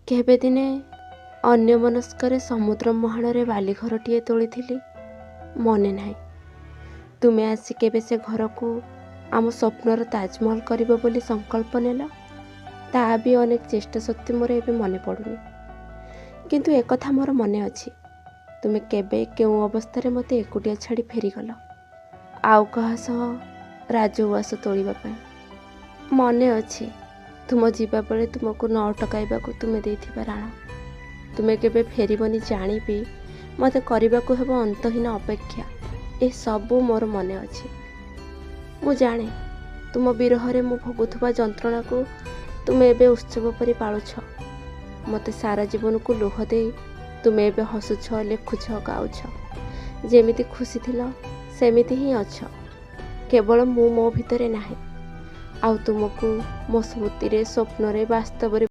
କେବେ ଦିନେ ଅନ୍ୟମନସ୍କରେ ସମୁଦ୍ର ମୁହାଣରେ ବାଲିଘରଟିଏ ତୋଳିଥିଲି, ମନେ ନାହିଁ। ତୁମେ ଆସି କେବେ ସେ ଘରକୁ ଆମ ସ୍ୱପ୍ନର ତାଜମହଲ କରିବ ବୋଲି ସଂକଳ୍ପ ନେଲ, ତାହା ବି ଅନେକ ଚେଷ୍ଟା ସତ୍ତ୍ୱେ ମୋର ଏବେ ମନେ ପଡ଼ୁନି। କିନ୍ତୁ ଏକଥା ମୋର ମନେ ଅଛି, ତୁମେ କେବେ କେଉଁ ଅବସ୍ଥାରେ ମୋତେ ଏକୁଟିଆ ଛାଡ଼ି ଫେରିଗଲ, ଆଉ କାହା ସହ ରାଜଉଆସ ତୋଳିବା ପାଇଁ। ମନେ ଅଛି ତୁମ ଯିବା ବେଳେ ତୁମକୁ ନ ଅଟକାଇବାକୁ ତୁମେ ଦେଇଥିବା ରାଣ। ତୁମେ କେବେ ଫେରିବନି ଜାଣିବି ମୋତେ କରିବାକୁ ହେବ ଅନ୍ତହୀନ ଅପେକ୍ଷା। ଏସବୁ ମୋର ମନେ ଅଛି। ମୁଁ ଜାଣେ ତୁମ ବିରହରେ ମୁଁ ଭୋଗୁଥିବା ଯନ୍ତ୍ରଣାକୁ ତୁମେ ଏବେ ଉତ୍ସବ ପରି ପାଳୁଛ। ମୋତେ ସାରା ଜୀବନକୁ ଲୁହ ଦେଇ ତୁମେ ଏବେ ହସୁଛ, ଲେଖୁଛ, ଗାଉଛ। ଯେମିତି ଖୁସି ଥିଲ ସେମିତି ହିଁ ଅଛ, କେବଳ ମୁଁ ମୋ ଭିତରେ ନାହିଁ। ଆଉ ତୁମକୁ ମୋ ସ୍ମୃତିରେ, ସ୍ୱପ୍ନରେ, ବାସ୍ତବରେ